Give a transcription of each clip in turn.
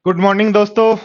Good morning दोस्तों।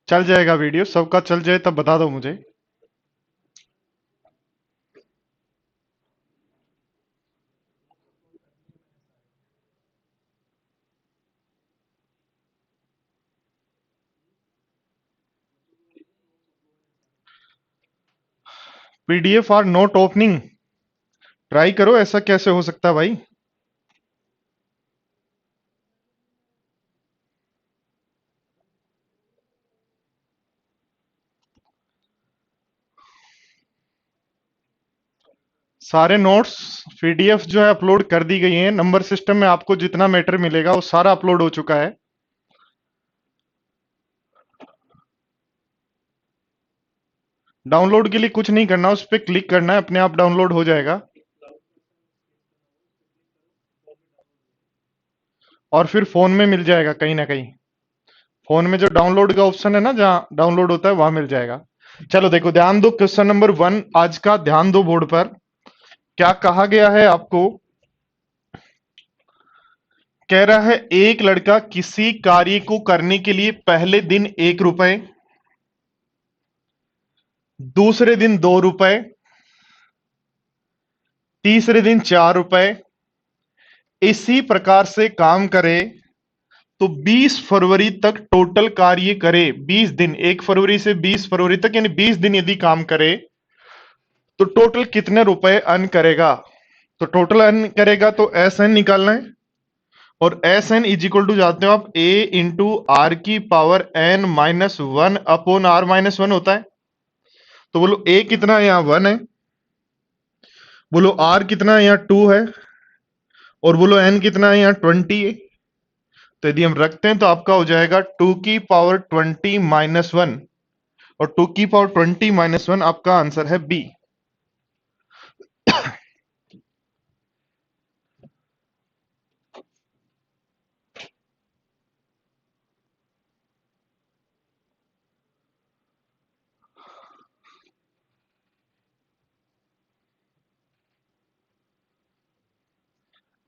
चल जाएगा वीडियो, सबका चल जाए तब बता दो मुझे। पीडीएफ और नोट ओपनिंग ट्राई करो, ऐसा कैसे हो सकता है भाई। सारे नोट्स पीडीएफ जो है अपलोड कर दी गई हैं। नंबर सिस्टम में आपको जितना मैटर मिलेगा वो सारा अपलोड हो चुका है। डाउनलोड के लिए कुछ नहीं करना, उस पर क्लिक करना है, अपने आप डाउनलोड हो जाएगा। और फिर फोन में मिल जाएगा कहीं ना कहीं। फोन में जो डाउनलोड का ऑप्शन है ना, जहां डाउनलोड होता है वहां मिल जाएगा। चलो देखो, ध्यान दो, क्वेश्चन नंबर 1 आज का, ध्यान दो बोर्ड पर। क्या कहा गया है आपको? कह रहा है एक लड़का किसी कार्य को करने के लिए पहले दिन 1 रुपए, दूसरे दिन 2 रुपए, तीसरे दिन 4 रुपए, इसी प्रकार से काम करे तो 20 फरवरी तक टोटल कार्य करे। 20 दिन, 1 फरवरी से 20 फरवरी तक, यानी 20 दिन यदि काम करे तो टोटल कितने रुपए अर्न करेगा। तो टोटल अर्न करेगा तो एस एन निकालना है। और S N is equal to, जाते हो आप, ए इंटू आर की power N minus one upon R minus one होता है। तो बोलो ए कितना है, यहां 1 है। बोलो आर कितना है, यहां 2 है। और बोलो एन कितना है, यहां 20 है। तो यदि हम रखते हैं तो आपका हो जाएगा 2 की पावर 20 माइनस 1। और 2 की पावर 20 माइनस 1 आपका आंसर है बी।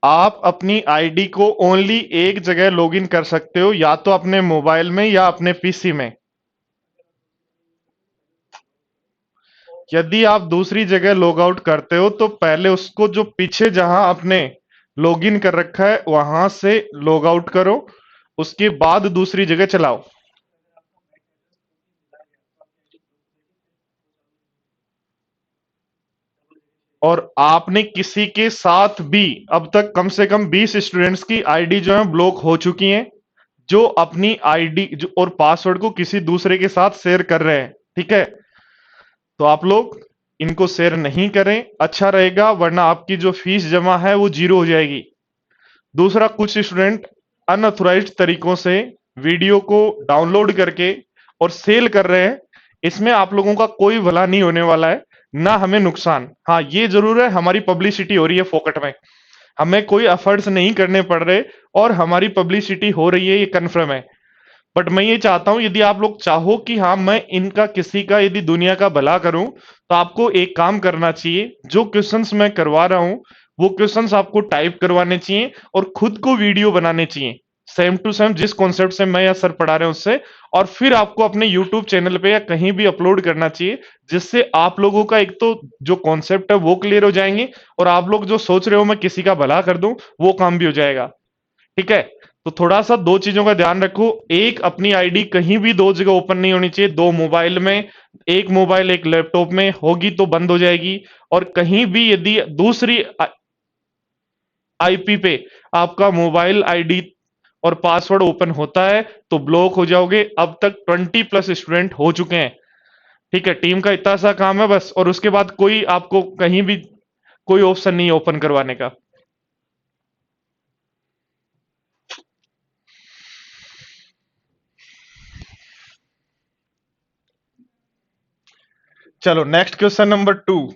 आप अपनी आईडी को ओनली एक जगह लॉगिन कर सकते हो, या तो अपने मोबाइल में या अपने पीसी में। यदि आप दूसरी जगह लॉग आउट करते हो तो पहले उसको, जो पीछे जहां आपने लॉगिन कर रखा है वहां से लॉग आउट करो, उसके बाद दूसरी जगह चलाओ। और आपने किसी के साथ भी अब तक कम से कम 20 स्टूडेंट्स की आईडी जो है ब्लॉक हो चुकी हैं, जो अपनी आईडी और पासवर्ड को किसी दूसरे के साथ शेयर कर रहे हैं। ठीक है, तो आप लोग इनको शेयर नहीं करें, अच्छा रहेगा, वरना आपकी जो फीस जमा है वो जीरो हो जाएगी। दूसरा, कुछ स्टूडेंट अनऑथराइज्ड तरीकों से वीडियो को डाउनलोड करके और सेल कर रहे हैं। इसमें आप लोगों का कोई भला नहीं होने वाला है, ना हमें नुकसान। हाँ, ये जरूर है, हमारी पब्लिसिटी हो रही है फोकट में, हमें कोई एफर्ट्स नहीं करने पड़ रहे, और हमारी पब्लिसिटी हो रही है, ये कन्फर्म है। बट मैं ये चाहता हूं, यदि आप लोग चाहो कि हाँ मैं इनका, किसी का, यदि दुनिया का भला करूं, तो आपको एक काम करना चाहिए। जो क्वेश्चंस मैं करवा रहा हूं वो क्वेश्चंस आपको टाइप करवाने चाहिए और खुद को वीडियो बनाने चाहिए, सेम टू सेम जिस कॉन्सेप्ट से मैं या सर पढ़ा रहे हैं उससे। और फिर आपको अपने यूट्यूब चैनल पे या कहीं भी अपलोड करना चाहिए, जिससे आप लोगों का एक तो जो कॉन्सेप्ट है वो क्लियर हो जाएंगे, और आप लोग जो सोच रहे हो मैं किसी का भला कर दूं, वो काम भी हो जाएगा। ठीक है, तो थोड़ा सा दो चीजों का ध्यान रखो। एक, अपनी आईडी कहीं भी दो जगह ओपन नहीं होनी चाहिए, दो मोबाइल में, एक मोबाइल एक लैपटॉप में होगी तो बंद हो जाएगी। और कहीं भी यदि दूसरी आईपी पे आपका मोबाइल आईडी और पासवर्ड ओपन होता है तो ब्लॉक हो जाओगे। अब तक 20+ स्टूडेंट हो चुके हैं। ठीक है, टीम का इतना सा काम है बस, और उसके बाद कोई आपको कहीं भी कोई ऑप्शन नहीं है ओपन करवाने का। चलो नेक्स्ट क्वेश्चन नंबर 2।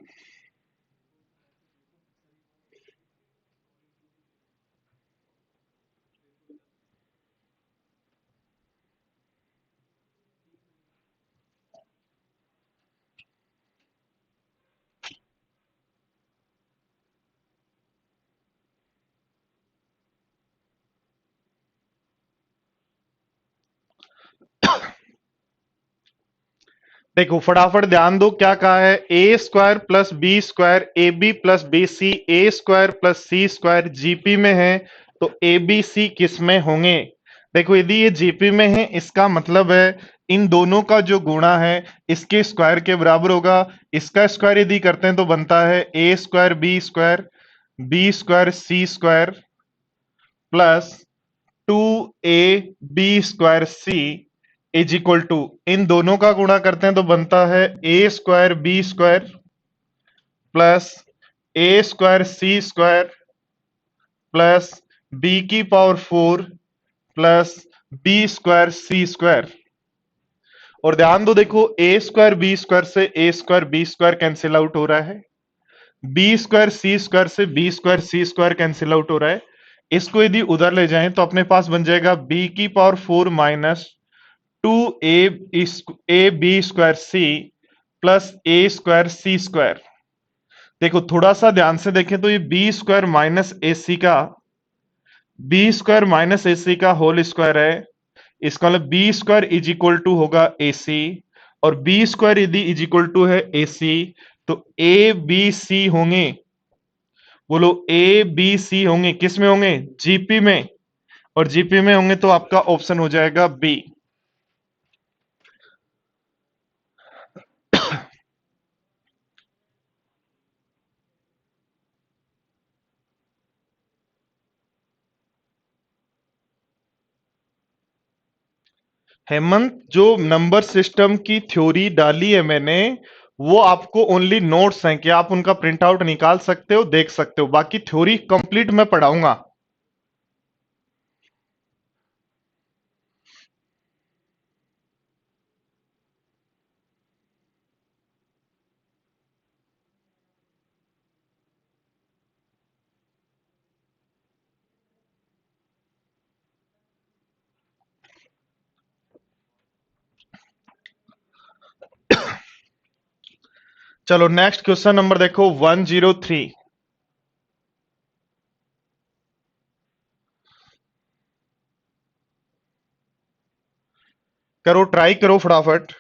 देखो फटाफट ध्यान दो क्या कहा है। A square plus B square A B plus B C A square plus C square GP में है, तो ए बी सी किस में होंगे? देखो यदि ये जीपी में है इसका मतलब है इन दोनों का जो गुणा है इसके स्क्वायर के बराबर होगा। इसका स्क्वायर यदि करते हैं तो बनता है A square B square C square plus 2ab² is equal to, इन दोनों का गुणा करते हैं तो बनता है a² b² plus a² c² plus b⁴ plus b²c²। और ध्यान दो, देखो a² b² से a² b² कैंसिल आउट हो रहा है, b²c² से b²c² कैंसिल आउट हो रहा है। इसको यदि उधर ले जाएं तो अपने पास बन जाएगा b⁴ minus 2ab² c plus a²c²। देखो थोड़ा सा ध्यान से देखें तो ये b² माइनस ac का होल स्क्वायर है। इसका मतलब b² इज इक्वल टू होगा ac, और b² यदि इज इक्वल टू है ac तो ए बी सी होंगे। बोलो ए बी सी होंगे किस में होंगे? जीपी में। और जीपी में होंगे तो आपका ऑप्शन हो जाएगा बी। हेमंत, जो नंबर सिस्टम की थ्योरी डाली है मैंने, वो आपको ओनली नोट्स हैं कि आप उनका प्रिंट आउट निकाल सकते हो, देख सकते हो, बाकी थ्योरी कंप्लीट मैं पढ़ाऊंगा। चलो नेक्स्ट क्वेश्चन नंबर देखो 103। करो, ट्राई करो फटाफट।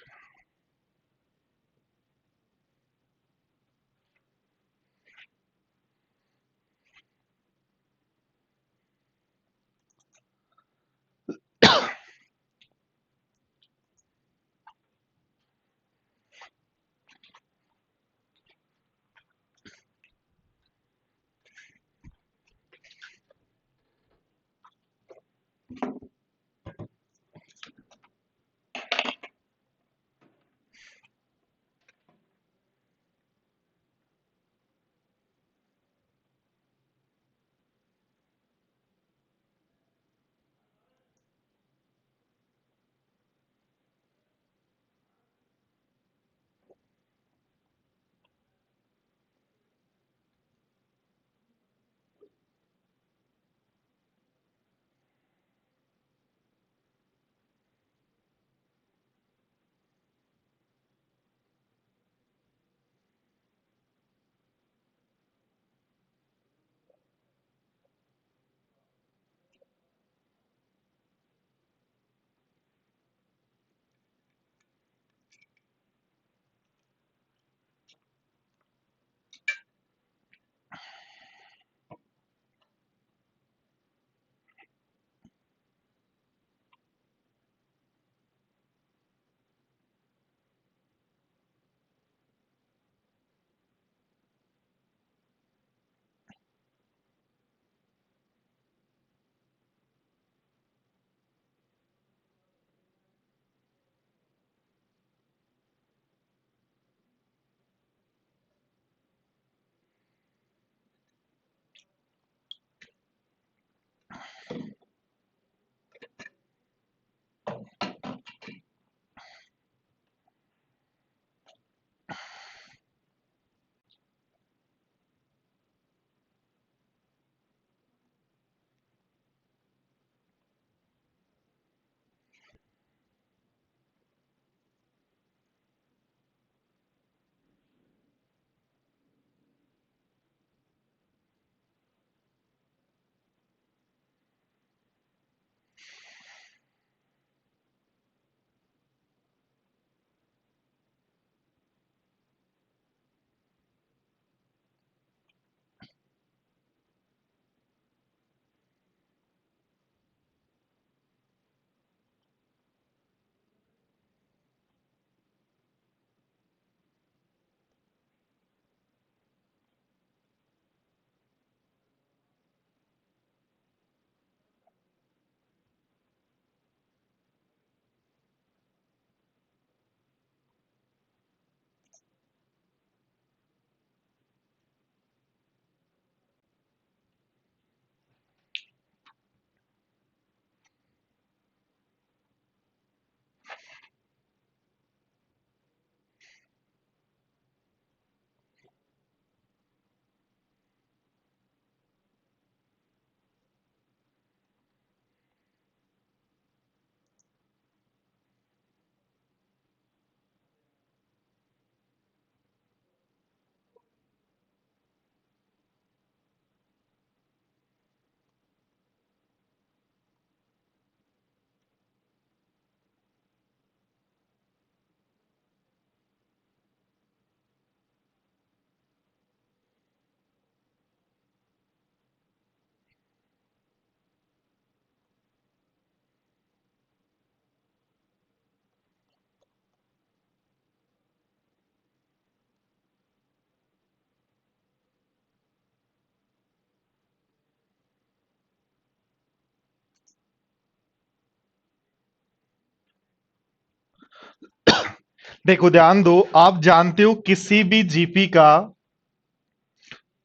देखो ध्यान दो, आप जानते हो किसी भी जीपी का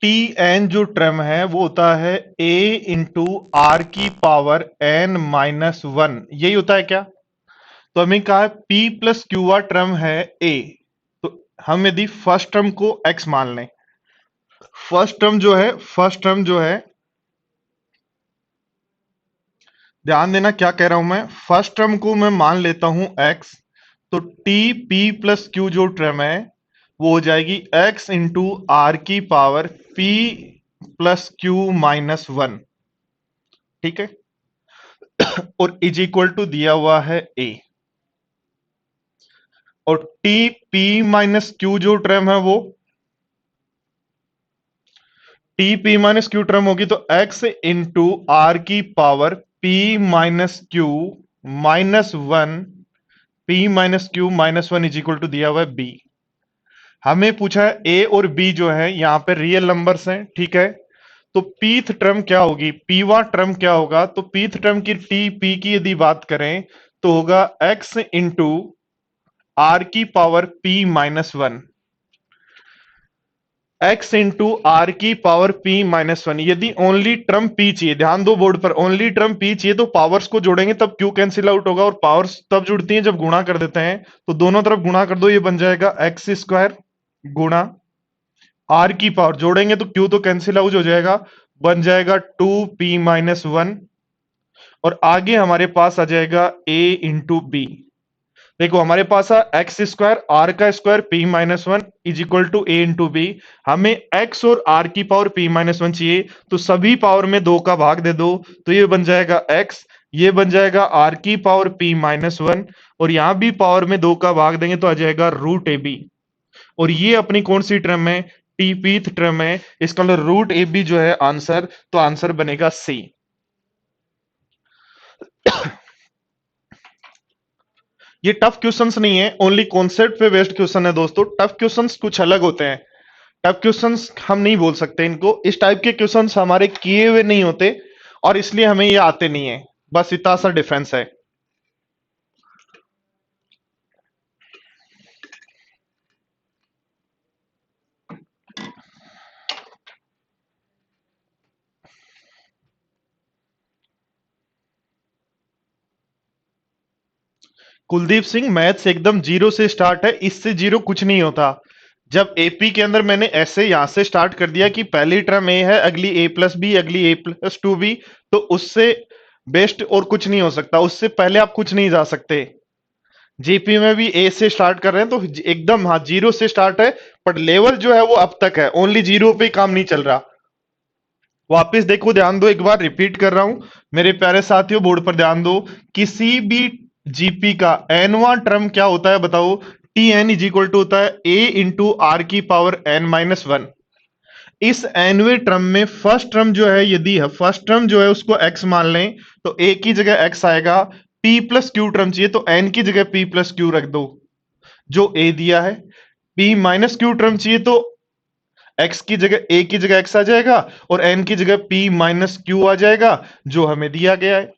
टी एन जो टर्म है वो होता है ए इंटू आर की पावर एन माइनस वन, यही होता है क्या? तो हमें कहा है P plus Q R term है ए, तो हम यदि फर्स्ट टर्म को एक्स मान लें, फर्स्ट टर्म जो है ध्यान देना क्या कह रहा हूं मैं, फर्स्ट टर्म को मैं मान लेता हूं एक्स, तो टी पी प्लस क्यू जो टर्म है वो हो जाएगी एक्स इंटू आर की power P plus Q minus one. ठीक है, और इज इक्वल टू दिया हुआ है ए, और टी पी माइनस क्यू जो टर्म है वो T P minus Q term होगी, तो एक्स इंटू आर की power P minus Q minus one, P minus Q minus one is equal to दिया हुआ है बी। हमें पूछा है ए और बी जो है यहां पे रियल नंबर्स हैं, ठीक है, तो पीथ टर्म क्या होगी, पीवा टर्म क्या होगा, तो पीथ टर्म की टी पी की यदि बात करें तो होगा एक्स इंटू आर की power P minus one, x into are की पावर पी माइनस वन। यदि ओनली टर्म पी चाहिए, ध्यान दो बोर्ड पर, ओनली टर्म पी चाहिए तो पावर्स को जोड़ेंगे तब क्यू कैंसिल आउट होगा, और पावर्स तब जुड़ती हैं जब गुणा कर देते हैं, तो दोनों तरफ गुणा कर दो, ये बन जाएगा एक्स स्क्वायर गुणा आर की पावर, जोड़ेंगे तो क्यू तो कैंसिल आउट हो जाएगा, बन जाएगा टू पी माइनस वन, और आगे हमारे पास आ जाएगा ए इंटू बी। देखो हमारे पास है एक्स स्क्वायर आर का square p minus one is equal to a into b, हमें एक्स और आर की पावर पी माइनस वन चाहिए, तो सभी पावर में दो का भाग दे दो, तो ये बन जाएगा एक्स, ये बन जाएगा आर की पावर पी माइनस वन, और यहां भी पावर में दो का भाग देंगे तो आ जाएगा रूट ए बी, और ये अपनी कौन सी टर्म है, टी पीथ टर्म है, इसका मतलब रूट ए बी जो है आंसर, तो आंसर बनेगा सी। ये टफ क्वेश्चंस नहीं है, ओनली कॉन्सेप्ट पे बेस्ड क्वेश्चन है दोस्तों, टफ क्वेश्चंस कुछ अलग होते हैं, टफ क्वेश्चंस हम नहीं बोल सकते इनको, इस टाइप के क्वेश्चंस हमारे किए हुए नहीं होते और इसलिए हमें ये आते नहीं है, बस इतना सा डिफरेंस है। कुलदीप सिंह, मैथ्स एकदम जीरो से स्टार्ट है, इससे जीरो कुछ नहीं होता। जब एपी के अंदर मैंने ऐसे यहां से स्टार्ट कर दिया कि पहली टर्म ए है, अगली ए प्लस बी, अगली ए प्लस टू बी, तो उससे बेस्ट और कुछ नहीं हो सकता, उससे पहले आप कुछ नहीं जा सकते। जीपी में भी ए से स्टार्ट कर रहे हैं तो एकदम हाँ जीरो से स्टार्ट है, पर लेवल जो है वो अब तक है, ओनली जीरो पे काम नहीं चल रहा। वापस देखो, ध्यान दो, एक बार रिपीट कर रहा हूं मेरे प्यारे साथियों, बोर्ड पर ध्यान दो, किसी भी जीपी का एनवा टर्म क्या होता है बताओ, t n is equal to होता है ए इंटू आर की पावर एन माइनस वन। इस एनवे टर्म में फर्स्ट टर्म जो है, यदि है फर्स्ट टर्म जो है उसको एक्स मान लें, तो ए की जगह एक्स आएगा, पी प्लस क्यू टर्म चाहिए तो एन की जगह पी प्लस क्यू रख दो जो ए दिया है, पी माइनस क्यू टर्म चाहिए तो एक्स की जगह ए की जगह एक्स आ जाएगा, और एन की जगह पी माइनस क्यू आ जाएगा जो हमें दिया गया है।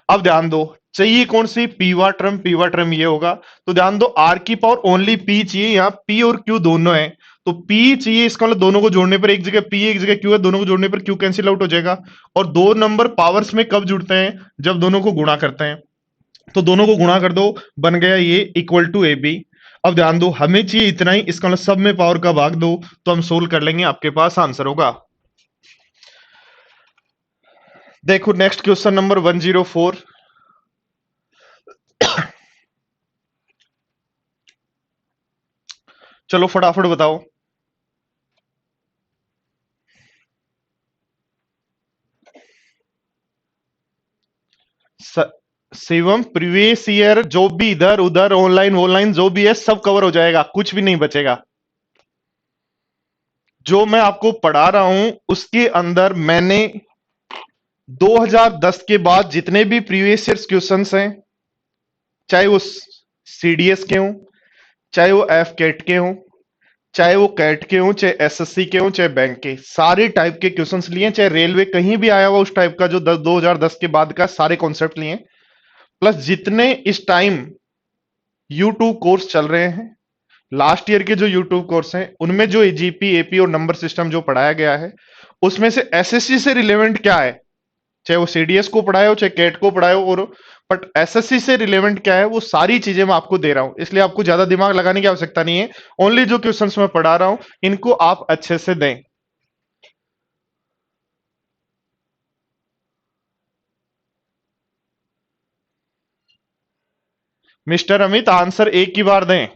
अब ध्यान दो, चाहिए कौन सी, पीवा टर्म ये होगा, तो ध्यान दो आर की पावर ओनली पी चाहिए, यहां पी और क्यू दोनों है, तो पी चाहिए, इसका मतलब दोनों को जोड़ने पर एक जगह पी एक जगह क्यू है, दोनों को जोड़ने पर क्यू कैंसिल आउट हो जाएगा, और दो नंबर पावर्स में कब जुड़ते हैं, जब दोनों को गुणा करते हैं, तो दोनों को गुणा कर दो, बन गया ये इक्वल टू ए बी। अब ध्यान दो, हमें चाहिए इतना ही, इसका मतलब सब में पावर का भाग दो तो हम सोल्व कर लेंगे, आपके पास आंसर होगा। देखो नेक्स्ट क्वेश्चन नंबर 104, चलो फटाफट बताओ। शिवम, प्रीवियस ईयर जो भी इधर उधर ऑनलाइन ऑनलाइन जो भी है सब कवर हो जाएगा, कुछ भी नहीं बचेगा। जो मैं आपको पढ़ा रहा हूं उसके अंदर मैंने 2010 के बाद जितने भी प्रीवियस ईयर क्वेश्चंस हैं, चाहे वो सीडीएस के हों, चाहे वो एफ कैट के हों, चाहे वो कैट के हों, चाहे एसएससी के हों, चाहे बैंक के, सारे टाइप के क्वेश्चंस लिए, चाहे रेलवे कहीं भी आया हुआ उस टाइप का जो 2010 के बाद का सारे कॉन्सेप्ट लिए, प्लस जितने इस टाइम यूट्यूब कोर्स चल रहे हैं। लास्ट ईयर के जो यूट्यूब कोर्स हैं उनमें जो जीपी एपी और नंबर सिस्टम जो पढ़ाया गया है उसमें से एसएससी से रिलेवेंट क्या है, चाहे वो सीडीएस को पढ़ाए हो चाहे कैट को पढ़ाए हो, और बट एसएससी से रिलेवेंट क्या है वो सारी चीजें मैं आपको दे रहा हूं, इसलिए आपको ज्यादा दिमाग लगाने की आवश्यकता नहीं है। ओनली जो क्वेश्चंस मैं पढ़ा रहा हूं इनको आप अच्छे से दें। मिस्टर अमित आंसर एक की बार दें।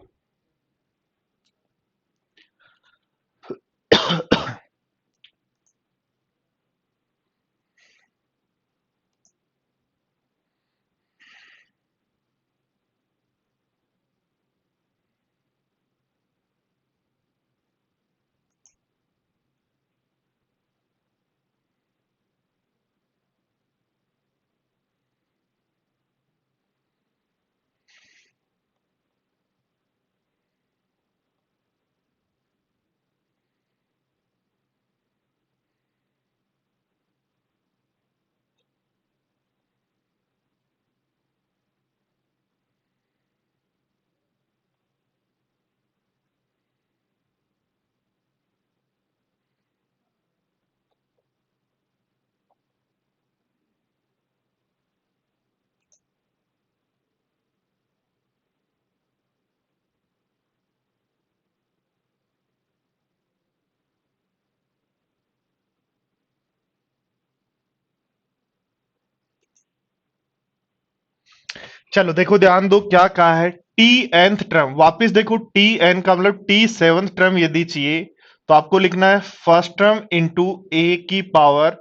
चलो देखो ध्यान दो क्या कहा है, टी nth टर्म, वापिस देखो टी एन का मतलब टी सेवंथ टर्म यदि चाहिए तो आपको लिखना है फर्स्ट टर्म इंटू ए की power,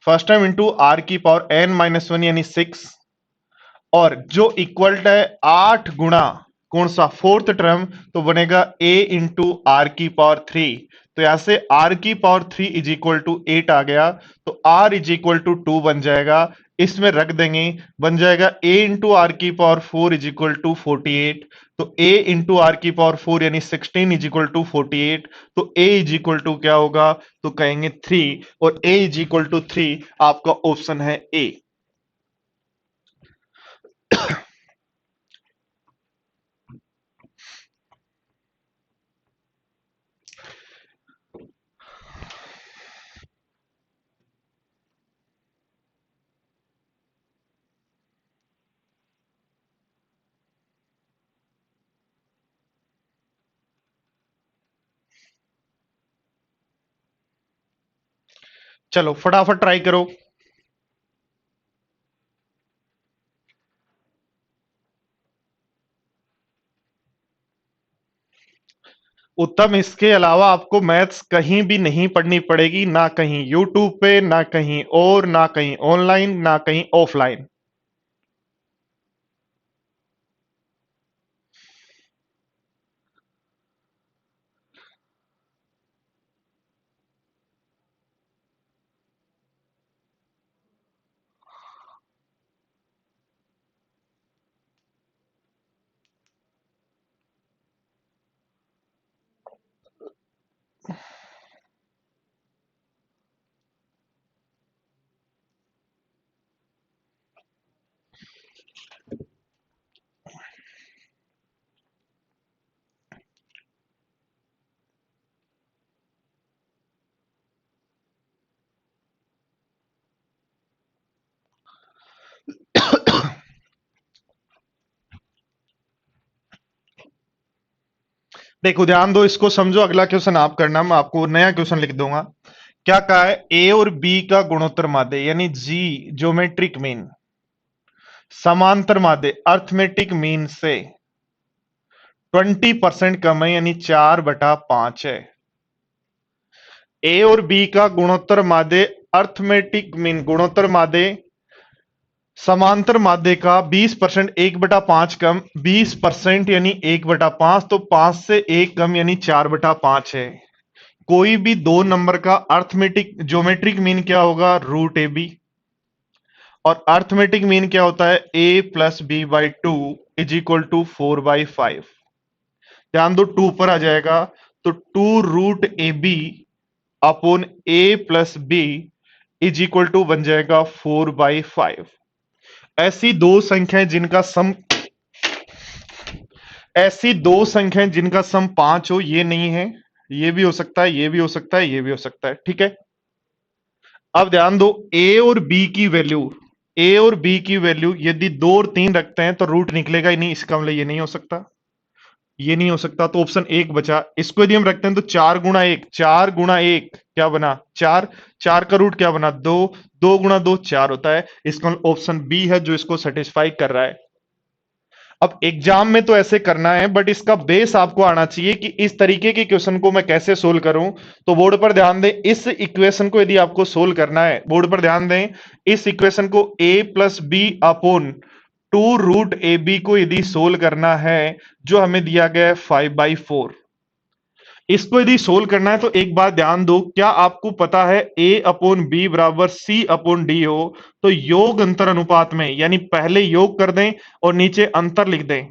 first term into are की पावर एन माइनस वन यानी 6, और जो इक्वल है 8 गुणा कौन सा फोर्थ टर्म, तो बनेगा a इंटू आर की पावर 3। तो यहां से r की पावर 3 इज इक्वल टू 8 आ गया, तो r इज इक्वल टू 2 बन जाएगा, इसमें रख देंगे, बन जाएगा a इंटू आर की पावर 4 इज इक्वल टू 48। तो a इंटू आर की पावर 4 यानी 16 इज इक्वल टू 48। तो a इज इक्वल टू क्या होगा, तो कहेंगे 3, और a इज इक्वल टू 3 आपका ऑप्शन है ए। चलो फटाफट ट्राई करो। उत्तम, इसके अलावा आपको मैथ्स कहीं भी नहीं पढ़नी पड़ेगी, ना कहीं यूट्यूब पे, ना कहीं और, ना कहीं ऑनलाइन, ना कहीं ऑफलाइन। देखो ध्यान दो, इसको समझो, अगला क्वेश्चन आप करना, मैं आपको नया क्वेश्चन लिख दूंगा। क्या कहा है, ए और बी का गुणोत्तर माध्य यानी जी ज्योमेट्रिक मीन समांतर माध्य अर्थमेटिक मीन से 20% कम है, यानी 4/5 है। ए और बी का गुणोत्तर माध्य अर्थमेटिक मीन गुणोत्तर माध्य समांतर माध्य का 20%, 1/5 कम, 20% यानी 1/5, तो 5 से 1 कम यानी 4/5 है। कोई भी दो नंबर का अर्थमेटिक ज्योमेट्रिक मीन क्या होगा, √ab, और अर्थमेटिक मीन क्या होता है, a plus B by two is equal to 4/5। ध्यान दो 2 पर आ जाएगा, तो 2√ab upon a plus b is equal to बन जाएगा 4/5। ऐसी दो संख्याएं जिनका सम ऐसी दो संख्याएं जिनका सम 5 हो, ये नहीं है, ये भी हो सकता है, ये भी हो सकता है, ये भी हो सकता है, ठीक है। अब ध्यान दो, ए और बी की वैल्यू यदि 2 और 3 रखते हैं तो रूट निकलेगा ही नहीं, इसका मतलब ये नहीं हो सकता, ये नहीं हो सकता, तो ऑप्शन एक बचा। इसको यदि हम रखते हैं तो 4 गुणा 1, 4 गुणा 1 क्या बना, 4, 4 का रूट क्या बना, 2, 2 गुणा 2 4 होता है, इसका ऑप्शन बी है जो इसको सेटिस्फाई कर रहा है। अब एग्जाम में तो ऐसे करना है, बट इसका बेस आपको आना चाहिए कि इस तरीके के क्वेश्चन को मैं कैसे सोल्व करूं। तो बोर्ड पर ध्यान दें, इस इक्वेशन को यदि आपको सोल्व करना है, बोर्ड पर ध्यान दें, इस इक्वेशन को a plus B upon 2√ab को यदि सोल्व करना है, जो हमें दिया गया है 5/4, इसको यदि सोल्व करना है तो एक बात ध्यान दो, क्या आपको पता है a अपॉन बी बराबर c अपॉन डी हो, तो योग अंतर अनुपात में, यानी पहले योग कर दें और नीचे अंतर लिख दें।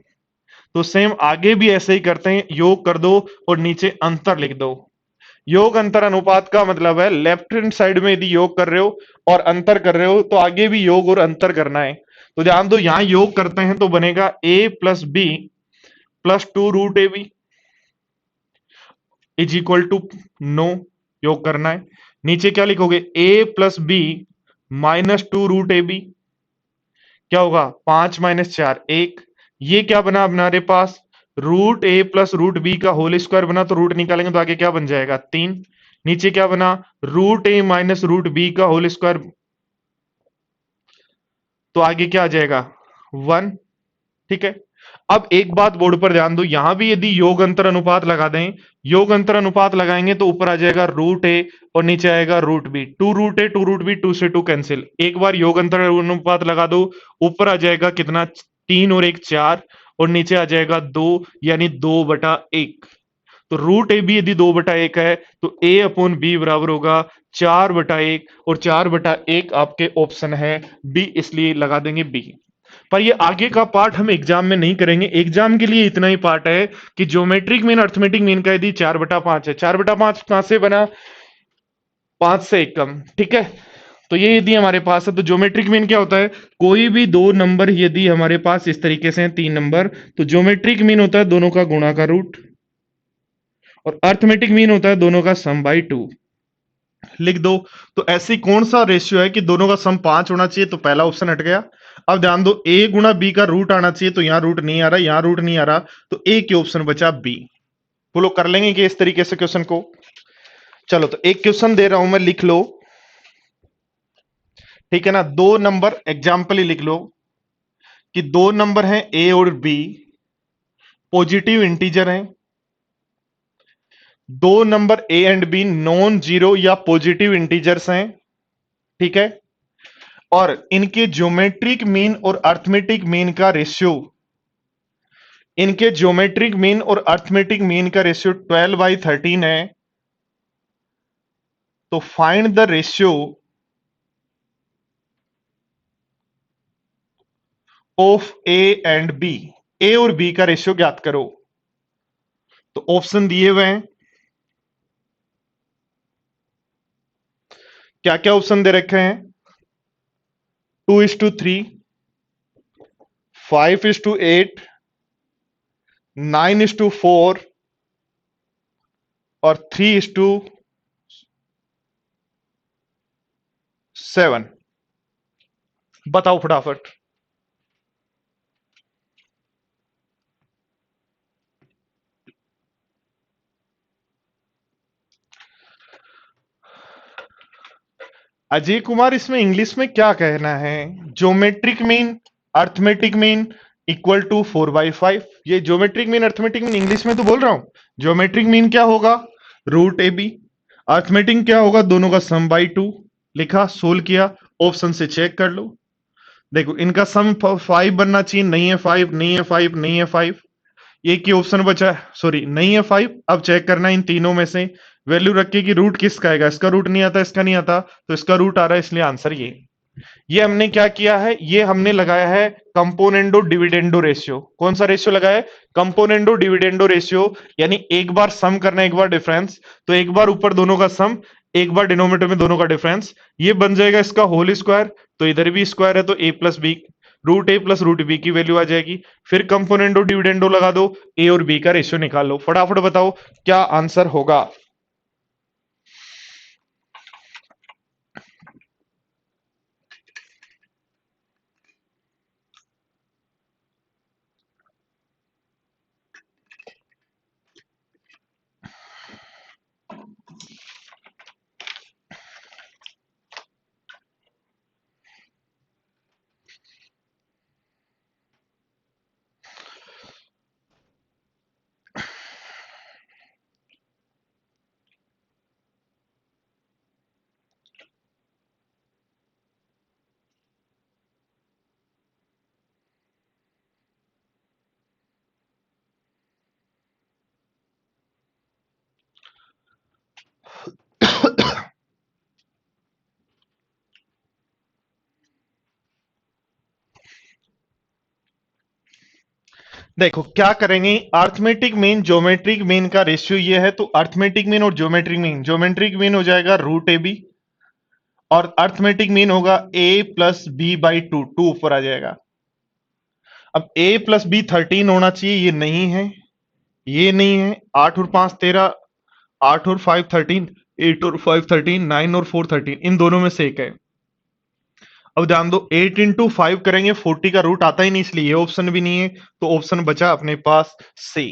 तो सेम आगे भी ऐसे ही करते हैं, योग कर दो और नीचे अंतर लिख दो। योग अंतर अनुपात का मतलब है लेफ्ट हैंड साइड में यदि योग कर रहे हो और अंतर कर रहे हो तो आगे भी योग और अंतर करना है। तो ध्यान दो, यहां योग करते हैं तो बनेगा a plus b plus 2√ab is equal to 9, योग करना है। नीचे क्या लिखोगे, a प्लस बी -2√ab, क्या होगा 5 - 4 1, ये क्या बना हमारे पास, √a प्लस √b का होल स्क्वायर बना, तो रूट निकालेंगे तो आगे क्या बन जाएगा 3। नीचे क्या बना, √a माइनस √b का होल स्क्वायर, तो आगे क्या आ जाएगा 1, ठीक है। अब एक बात बोर्ड पर ध्यान दो, यहां भी यदि योग अंतर अनुपात लगा दें, योग अंतर अनुपात लगाएंगे तो ऊपर आ जाएगा √a और नीचे आएगा √b, 2√a 2√b, 2 से 2 कैंसिल, एक बार योग अंतर अनुपात लगा दो, ऊपर आ जाएगा कितना 3 और 1 4 और नीचे आ जाएगा 2, यानी 2/1। तो √ab यदि 2/1 है तो a अपॉन बी बराबर होगा 4/1, और 4/1 आपके ऑप्शन है बी, इसलिए लगा देंगे बी। पर ये आगे का पार्ट हम एग्जाम में नहीं करेंगे, एग्जाम के लिए इतना ही पार्ट है कि ज्योमेट्रिक मीन अर्थमेटिक मीन का यदि 4/5 है, 4/5 कहां से बना, 5 से 1 कम, ठीक है। तो ये यदि हमारे पास है तो ज्योमेट्रिक मीन क्या होता है, कोई भी दो नंबर यदि हमारे पास इस तरीके से हैं 3 नंबर, तो ज्योमेट्रिक मीन होता है दोनों का गुणा का रूट, और अर्थमेटिक मीन होता है दोनों का सम बाई 2, लिख दो। तो ऐसी कौन सा रेशियो है कि दोनों का सम 5 होना चाहिए, तो पहला ऑप्शन हट गया। अब ध्यान दो, a गुणा बी का रूट आना चाहिए, तो यहां रूट नहीं आ रहा, यहां रूट नहीं आ रहा, तो a के ऑप्शन बचा b। बोलो कर लेंगे कि इस तरीके से क्वेश्चन को। चलो तो एक क्वेश्चन दे रहा हूं मैं, लिख लो, ठीक है ना। 2 नंबर एग्जाम्पल ही लिख लो कि 2 नंबर हैं a और b, पॉजिटिव इंटीजर हैं। 2 number a and b non zero या पॉजिटिव इंटीजर्स हैं, ठीक है। और इनके ज्योमेट्रिक मीन और अर्थमेटिक मीन का रेशियो, इनके ज्योमेट्रिक मीन और अर्थमेटिक मीन का रेशियो 12/13 है। तो find the ratio of A and B, A और बी का रेशियो ज्ञात करो। तो ऑप्शन दिए हुए हैं, क्या क्या ऑप्शन दे रखे हैं, 2:3, 5:8, 9:4 और 3:7। बताओ फटाफट। अजय कुमार, इसमें इंग्लिश में क्या कहना है, geometric mean arithmetic mean equal to 4/5, ये geometric mean arithmetic mean English में तो बोल रहा हूं। ज्योमेट्रिक मीन क्या होगा, √ab, अर्थमेटिक क्या होगा, दोनों का सम बाई 2, लिखा सोल्व किया, ऑप्शन से चेक कर लो। देखो इनका सम 5 बनना चाहिए, नहीं है 5, नहीं है 5, नहीं है 5, एक ही ऑप्शन बचा है, सॉरी नहीं है 5। अब चेक करना इन तीनों में से वैल्यू रख के कि रूट किसका आएगा, इसका रूट नहीं आता, इसका नहीं आता, तो इसका रूट आ रहा है, इसलिए आंसर ये हमने क्या किया है, ये हमने लगाया है कंपोनेंडो डिविडेंडो रेशियो। कौन सा रेशियो लगाया है, कंपोनेंडो डिविडेंडो रेशियो, यानी एक बार सम करना एक बार डिफरेंस, तो एक बार ऊपर दोनों का सम, एक बार डिनोमिनेटर में दोनों का डिफरेंस, ये बन जाएगा इसका होल स्क्वायर, तो इधर भी स्क्वायर है तो a plus b root a plus root b की वैल्यू आ जाएगी। फिर कंपोनेंडो डिविडेंडो लगा दो, ए और बी का रेशियो निकाल लो। फटाफट बताओ क्या आंसर होगा। देखो क्या करेंगे, अर्थमेटिक मीन ज्योमेट्रिक मीन का रेशियो ये है, तो अर्थमेटिक मीन और ज्योमेट्रिक मीन हो जाएगा रूट ए बी, और अर्थमेटिक मीन होगा A plus B by two, two ऊपर आ जाएगा। अब ए प्लस बी 13 होना चाहिए, ये नहीं है, ये नहीं है। 8 और 5 13, 8 और 5 13, 8 और 5 13, 9 और 4 13, इन दोनों में से एक है। अब ध्यान दो, 8 इंटू 5 करेंगे, 40 का रूट आता ही नहीं, इसलिए ये ऑप्शन भी नहीं है, तो ऑप्शन बचा अपने पास सी।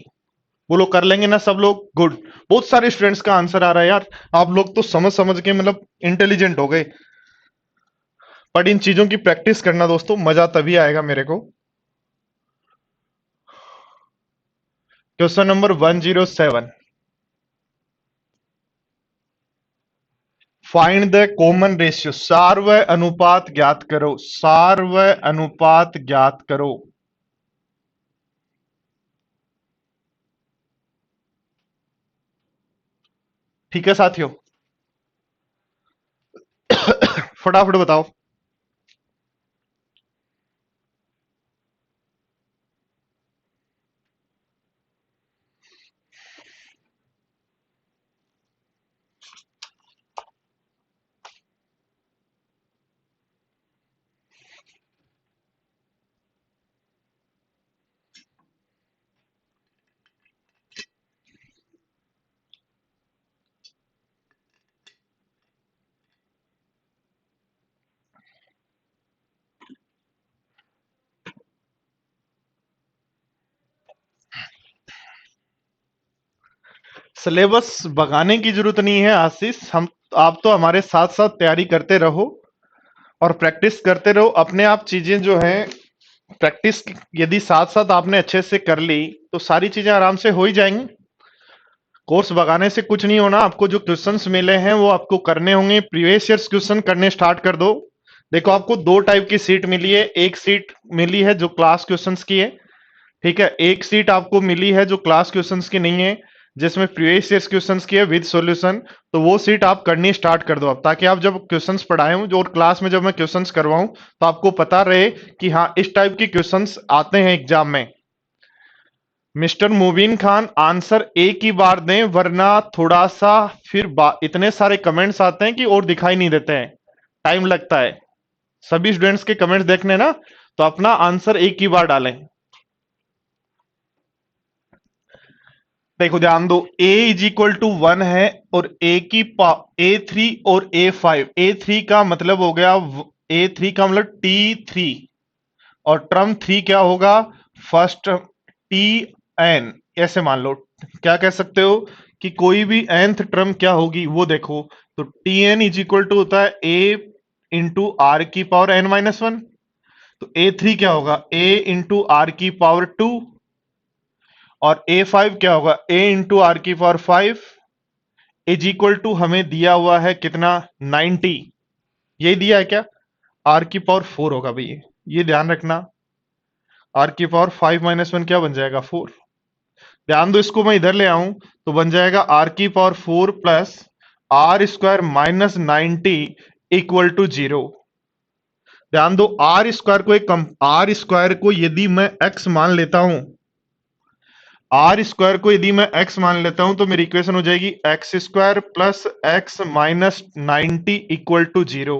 वो लोग कर लेंगे ना सब लोग, गुड। बहुत सारे स्टूडेंट्स का आंसर आ रहा है यार, आप लोग तो समझ समझ के मतलब इंटेलिजेंट हो गए। बट इन चीजों की प्रैक्टिस करना दोस्तों, मजा तभी आएगा मेरे को। Question number 107, find the common ratio, सार्वय अनुपात ज्ञात करो, सार्वय अनुपात ज्ञात करो। ठीक है साथियों, फटाफट बताओ। सिलेबस भगाने की जरूरत नहीं है आशीष, हम आप तो हमारे साथ साथ तैयारी करते रहो और प्रैक्टिस करते रहो। अपने आप चीजें जो है प्रैक्टिस यदि साथ साथ आपने अच्छे से कर ली, तो सारी चीजें आराम से हो ही जाएंगी। कोर्स भगाने से कुछ नहीं होना, आपको जो क्वेश्चंस मिले हैं वो आपको करने होंगे। प्रीवियस ईयर्स क्वेश्चन करने स्टार्ट कर दो। देखो आपको दो टाइप की सीट मिली है, एक सीट मिली है जो क्लास क्वेश्चंस की है, ठीक है, एक सीट आपको मिली है जो क्लास क्वेश्चंस की नहीं है, जिसमें प्रीवियस ईयर्स क्वेश्चंस की है विद सॉल्यूशन। तो वो सीट आप करनी स्टार्ट कर दो अब, ताकि आप जब क्वेश्चंस पढ़ाएं जो और क्लास में जब मैं क्वेश्चंस करवाऊं, तो आपको पता रहे कि हाँ इस टाइप के क्वेश्चंस आते हैं एग्जाम में। मिस्टर मुबीन खान, आंसर एक ही बार दें, वरना थोड़ा सा फिर इतने सारे कमेंट्स आते हैं कि और दिखाई नहीं देते हैं, टाइम लगता है। सभी स्टूडेंट्स के कमेंट्स देखने ना, तो अपना आंसर एक ही बार डालें। देखो ध्यान दो, a इज इक्वल टू 1 है, और A3 और A5, A3 का मतलब हो गया, A3 का मतलब T3, और टर्म 3 क्या होगा, फर्स्ट TN, ऐसे मान लो। क्या कह सकते हो कि कोई भी nth टर्म क्या होगी वो देखो, तो TN इज इक्वल टू होता है A इंटू आर की पावर n-1, तो A3 क्या होगा, A इंटू आर की पावर 2, और A5 क्या होगा, A इंटू आर की पावर 5, इज इक्वल टू हमें दिया हुआ है कितना, 90। यही दिया है क्या, आर की पावर 4 होगा भैया, ये ध्यान रखना। आर की पावर 5-1 क्या बन जाएगा, 4। ध्यान दो, इसको मैं इधर ले आऊं तो बन जाएगा आर की power 4 plus r square minus 90 equal to 0। ध्यान दो, आर स्क्वायर को यदि मैं एक्स मान लेता हूं, आर स्क्वायर को यदि मैं एक्स मान लेता हूं, तो मेरी इक्वेशन हो जाएगी x square plus x minus 90 equal to 0।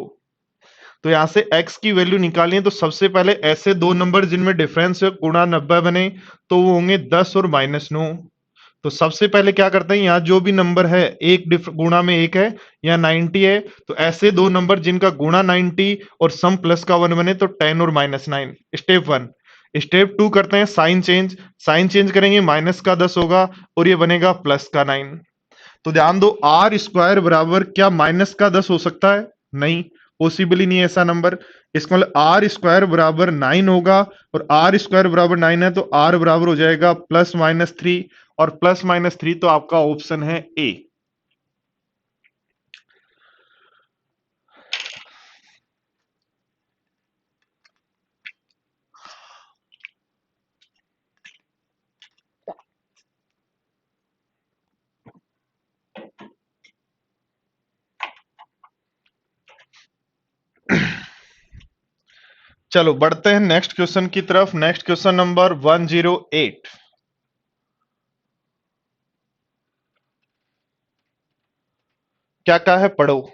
तो यहां से x की वैल्यू निकालनी है, तो सबसे पहले ऐसे दो नंबर जिनमें डिफरेंस है गुणा 90 बने, तो वो होंगे 10 और -9। तो सबसे पहले क्या करते हैं, यहाँ जो भी नंबर है एक गुणा में एक है या 90 है, तो ऐसे दो नंबर जिनका गुणा 90 और सम प्लस का 1 बने, तो 10 और -9। स्टेप 1। स्टेप 2 करते हैं साइन चेंज। साइन चेंज करेंगे, माइनस का 10 होगा और ये बनेगा प्लस का 9। तो ध्यान दो, आर स्क्वायर बराबर क्या माइनस का 10 हो सकता है? नहीं, पॉसिबल ही नहीं है ऐसा नंबर। इसका मतलब आर स्क्वायर बराबर 9 होगा, और आर स्क्वायर बराबर 9 है तो आर बराबर हो जाएगा +-3, और +-3 तो आपका ऑप्शन है ए। चलो बढ़ते हैं नेक्स्ट क्वेश्चन की तरफ। Next question number 108। क्या कहा है, पढ़ो।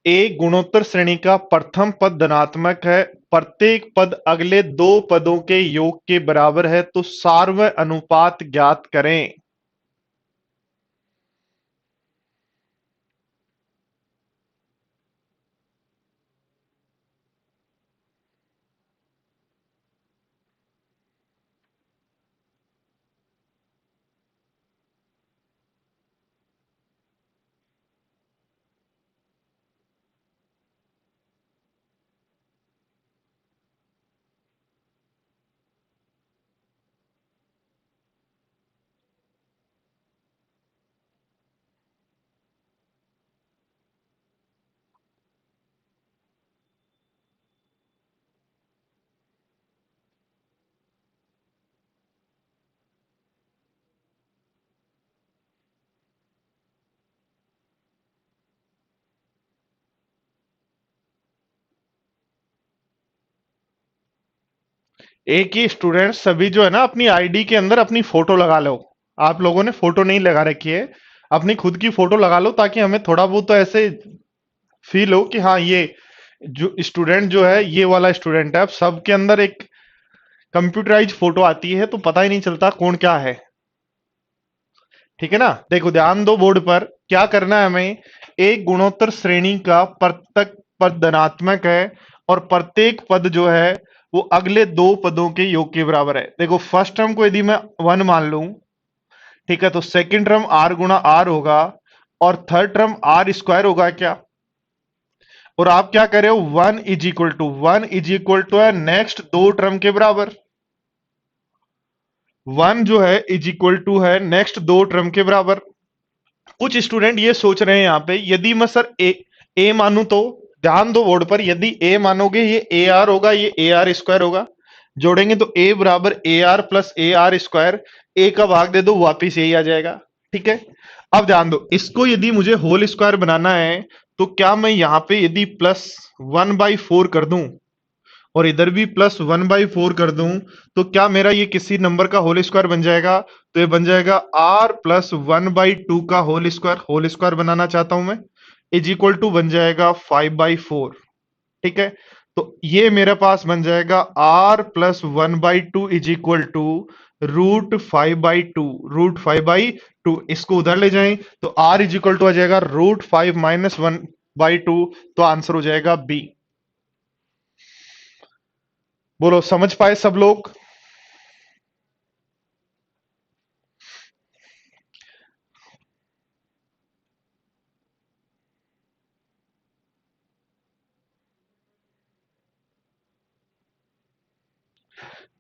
एक गुणोत्तर श्रेणी का प्रथम पद धनात्मक है, प्रत्येक पद अगले दो पदों के योग के बराबर है, तो सार्वय अनुपात ज्ञात करें। एक ही स्टूडेंट सभी जो है ना, अपनी आईडी के अंदर अपनी फोटो लगा लो। आप लोगों ने फोटो नहीं लगा रखी है, अपनी खुद की फोटो लगा लो, ताकि हमें थोड़ा बहुत तो ऐसे फील हो कि हाँ, ये जो स्टूडेंट जो है ये वाला स्टूडेंट है। अब सबके अंदर एक कंप्यूटराइज फोटो आती है, तो पता ही नहीं चलता कौन क्या है। ठीक है ना? देखो ध्यान दो बोर्ड पर, क्या करना है हमें। एक गुणोत्तर श्रेणी का प्रत्येक पद धनात्मक है, और प्रत्येक पद जो है वो अगले दो पदों के योग के बराबर है। देखो फर्स्ट टर्म को यदि मैं 1 मान लूं, ठीक है, तो सेकंड टर्म r गुणा r होगा, और थर्ड टर्म r स्क्वायर होगा क्या? और आप क्या कर रहे हो, 1 इज इक्वल टू है नेक्स्ट दो टर्म के बराबर। 1 जो है इज इक्वल टू है नेक्स्ट दो टर्म के बराबर। कुछ स्टूडेंट ये सोच रहे हैं यहां पे, यदि मैं सर ए मानूं तो, ध्यान दो बोर्ड पर, यदि ए मानोगे ये ए आर होगा, ये ए आर स्क्वायर होगा। जोड़ेंगे तो ए बराबर A R plus A R square, A का भाग दे दो वापिस यही आ जाएगा। ठीक है, अब ध्यान दो, इसको यदि मुझे होल स्क्वायर बनाना है, तो क्या मैं यहां पे यदि +1/4 कर दूं, और इधर भी +1/4 कर दूं, तो क्या मेरा ये किसी नंबर का होल स्क्वायर बन जाएगा? तो ये बन जाएगा r+1/2 का होल स्क्वायर बनाना चाहता हूं मैं, इज इक्वल टू बन जाएगा 5/4। ठीक है, तो ये मेरे पास बन जाएगा r+1/2 इज इक्वल टू √5/2। इसको उधर ले जाएं तो r इज इक्वल टू आ जाएगा √5 - 1/2, तो आंसर हो जाएगा बी। बोलो, समझ पाए सब लोग?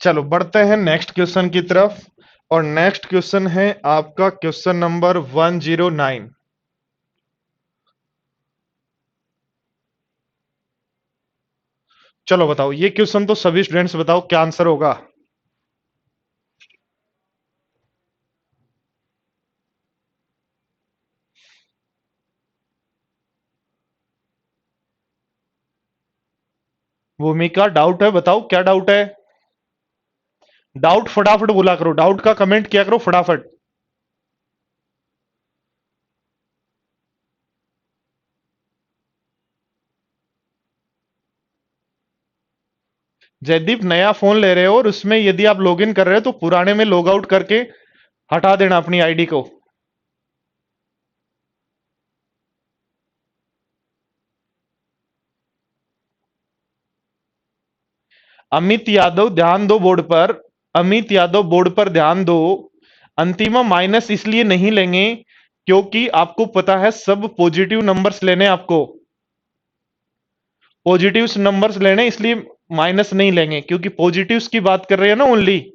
चलो बढ़ते हैं नेक्स्ट क्वेश्चन की तरफ, और नेक्स्ट क्वेश्चन है आपका क्वेश्चन नंबर 109। चलो बताओ, ये क्वेश्चन तो सभी स्टूडेंट्स बताओ क्या आंसर होगा। भूमिका डाउट है, बताओ क्या डाउट है। डाउट फटाफट बोला करो, डाउट का कमेंट किया करो फटाफट। जयदीप नया फोन ले रहे हो और उसमें यदि आप लॉगिन कर रहे हो तो पुराने में लॉग आउट करके हटा देना अपनी आईडी को। अमित यादव ध्यान दो बोर्ड पर। अमित यादव बोर्ड पर ध्यान दो। अंतिमा माइनस इसलिए नहीं लेंगे क्योंकि आपको पता है सब पॉजिटिव नंबर्स लेने हैं आपको। पॉजिटिव नंबर्स लेने इसलिए माइनस नहीं लेंगे क्योंकि पॉजिटिव्स की बात कर रहे हैं ना ओनली।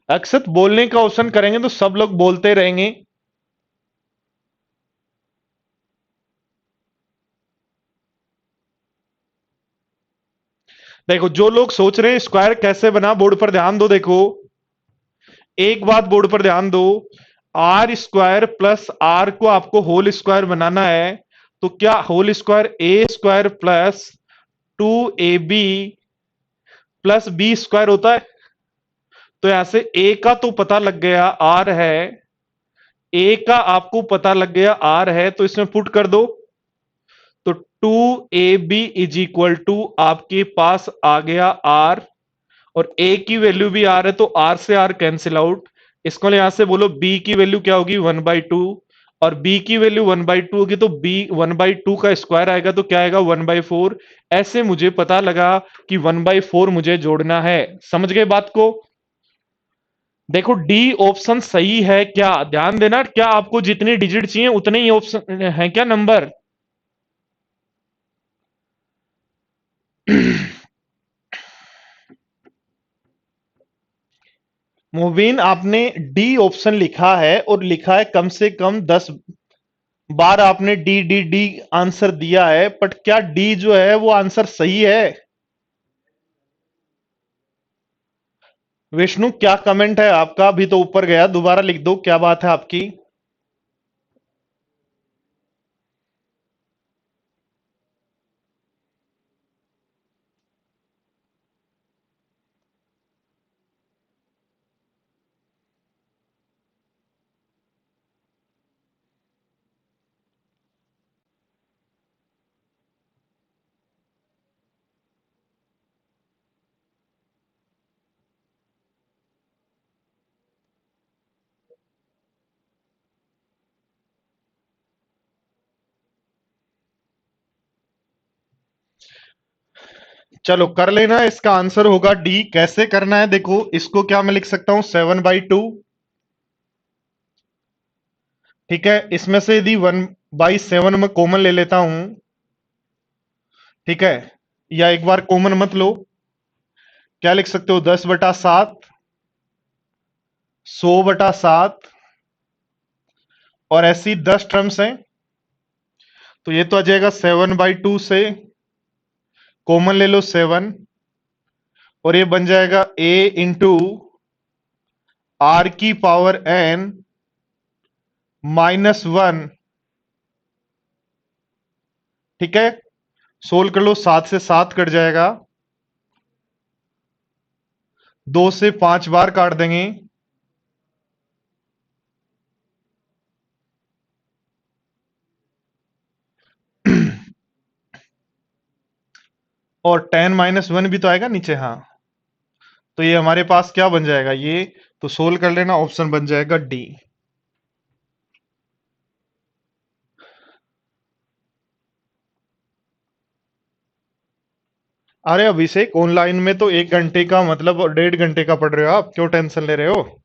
अक्सर बोलने का ऑप्शन करेंगे तो सब लोग बोलते रहेंगे। देखो जो लोग सोच रहे हैं स्क्वायर कैसे बना, बोर्ड पर ध्यान दो। देखो एक बात बोर्ड पर ध्यान दो, आर स्क्वायर प्लस आर को आपको होल स्क्वायर बनाना है तो क्या whole square A square plus 2ab plus B square होता है। तो यहां से ए का तो पता लग गया आर है, ए का आपको पता लग गया आर है तो इसमें पुट कर दो। तो 2ab इज इक्वल टू आपके पास आ गया आर, और ए की वैल्यू भी आर है तो आर से आर कैंसिल आउट। इसको यहां से बोलो बी की वैल्यू क्या होगी 1/2, और बी की वैल्यू 1/2 होगी तो बी 1/2 का स्क्वायर आएगा तो क्या आएगा 1/4। ऐसे मुझे पता लगा कि 1/4 मुझे जोड़ना है। समझ गए बात को। देखो डी ऑप्शन सही है क्या, ध्यान देना, क्या आपको जितनी डिजिट चाहिए उतने ही ऑप्शन है क्या नंबर। मुबीन आपने डी ऑप्शन लिखा है और लिखा है कम से कम 10 बार आपने डी डी डी आंसर दिया है, बट क्या डी जो है वो आंसर सही है। विष्णु क्या कमेंट है आपका, अभी तो ऊपर गया, दोबारा लिख दो क्या बात है आपकी। चलो कर लेना, इसका आंसर होगा डी। कैसे करना है देखो, इसको क्या मैं लिख सकता हूं 7/2। ठीक है, इसमें से यदि 1/7 में कॉमन ले लेता हूं, ठीक है, या एक बार कॉमन मत लो, क्या लिख सकते हो 10/7, 100/7, और ऐसी 10 टर्म्स हैं। तो ये तो आ जाएगा 7/2 से कॉमन ले लो 7, और ये बन जाएगा a इंटू r⁻n -1। ठीक है, सोल्व कर लो, 7 से 7 कट जाएगा, 2 से 5 बार काट देंगे, और 10 - 1 भी तो आएगा नीचे। हाँ, तो ये हमारे पास क्या बन जाएगा, ये तो सोल्व कर लेना, ऑप्शन बन जाएगा डी। अरे अभिषेक, ऑनलाइन में तो 1 घंटे का मतलब 1.5 घंटे का पढ़ रहे हो आप, क्यों टेंशन ले रहे हो।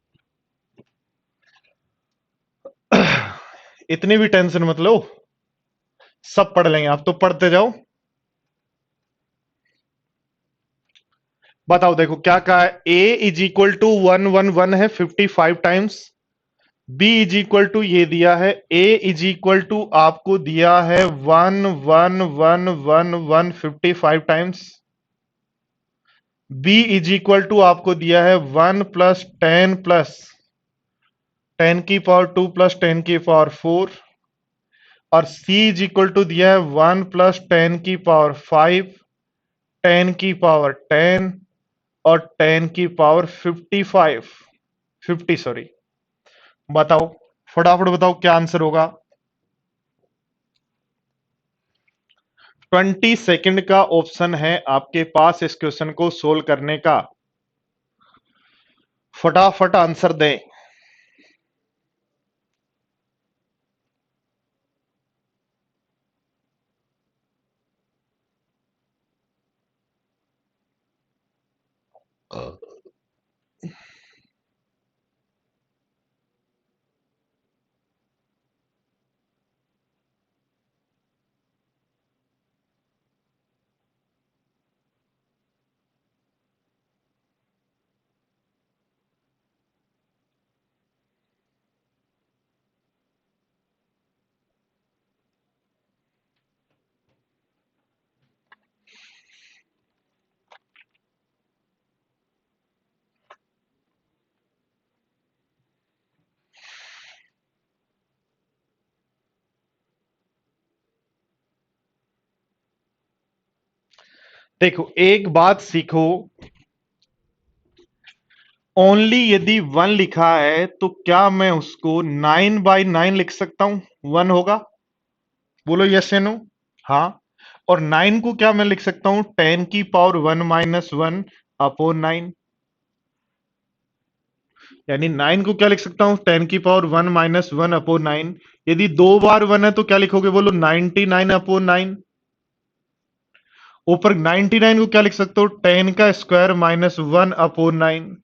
इतनी भी टेंशन मत लो, सब पढ़ लेंगे, आप तो पढ़ते जाओ। बताओ देखो क्या कहा है, ए इज इक्वल टू 111 है 55 times, b is equal to ये दिया है, ए इज इक्वल टू आपको दिया है 11111 55 times, b is equal to आपको दिया है 1 + 10 + 10 की पावर 2 + 10 की पावर 4, और सी इज इक्वल टू दिया है 1 + 10 की पावर 5, 10 की पावर 10, और 10 की पावर 55, 50 सॉरी। बताओ, फटाफट बताओ क्या आंसर होगा। 20 सेकंड का ऑप्शन है आपके पास इस क्वेश्चन को सोल्व करने का। फटाफट आंसर दें। देखो, एक बात सीखो, ओनली यदि 1 लिखा है तो क्या मैं उसको 9/9 लिख सकता हूं? 1 होगा? बोलो यस या नो। हाँ। और 9 को क्या मैं लिख सकता हूं? 10⁻1 - 1/9। यानी 9 को क्या लिख सकता हूं? 10⁻1 - 1/9। यदि 2 बार 1 है तो क्या लिखोगे? बोलो 99/9। ऊपर 99 को क्या लिख सकते हो? 10² - 1/9।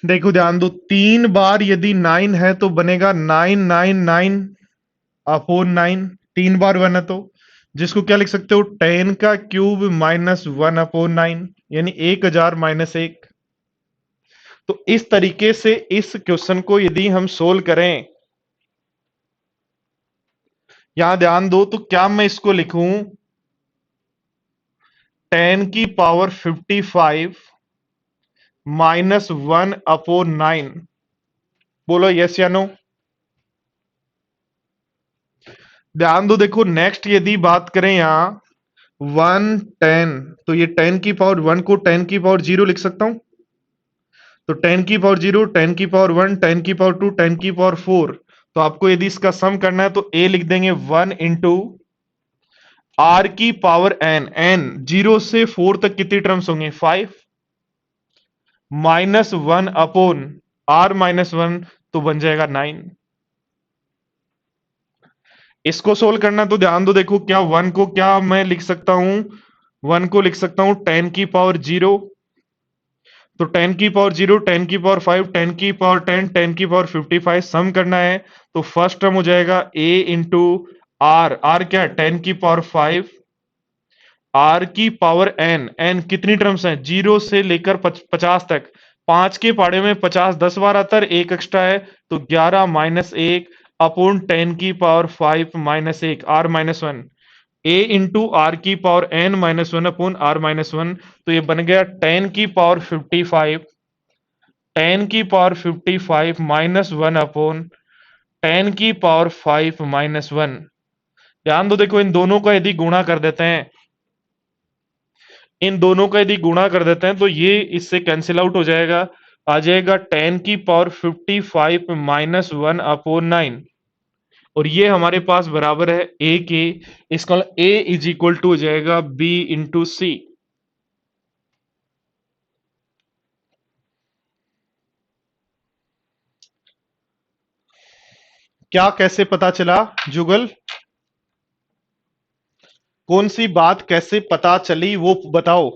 देखो ध्यान दो, 3 बार यदि 9 है तो बनेगा 999/9। 3 बार 1 है तो जिसको क्या लिख सकते हो? 10³ - 1/9, यानी 1000 - 1। तो इस तरीके से इस क्वेश्चन को यदि हम सोल्व करें, यहां ध्यान दो, तो क्या मैं इसको लिखूं 10⁻55 - 1/9? बोलो यस या नो। ध्यान दो, देखो नेक्स्ट यदि बात करें यहां 110, तो ये 10⁻1 को 10⁻0 लिख सकता हूं। तो 10⁻0, 10⁻1, 10⁻2, 10⁻4। तो आपको यदि इसका सम करना है तो ए लिख देंगे 1 इंटू r⁻n। 0 से 4 तक कितनी टर्म्स होंगे? 5 -1/r-1, तो बन जाएगा 9। इसको सोल्व करना तो ध्यान दो, देखो क्या 1 को क्या मैं लिख सकता हूं? 1 को लिख सकता हूं 10⁻0। तो 10⁻0, 10�5, 10⁻10, 10⁻55 सम करना है तो फर्स्ट टर्म हो जाएगा a इंटू आर क्या है? 10⁻5 r⁻n। n कितनी टर्म्स हैं? 0 से लेकर 50 तक। 5 के पहाड़े में 50 10 बार आता है, एक एक्स्ट्रा है तो 11-1/10⁻5 - 1 a इंटू r⁻n-1/r-1। तो ये बन गया 10⁻55 -1/10⁻5 ध्यान दो, देखो इन दोनों का यदि गुणा कर देते हैं, इन दोनों का यदि गुणा कर देते हैं तो ये इससे कैंसिल आउट हो जाएगा। आ जाएगा 10⁻55 - 1/9। और ये हमारे पास बराबर है ए के। इसका ए इज इक्वल टू हो जाएगा बी इंटू सी। क्या कैसे पता चला जुगल? कौन सी बात कैसे पता चली वो बताओ।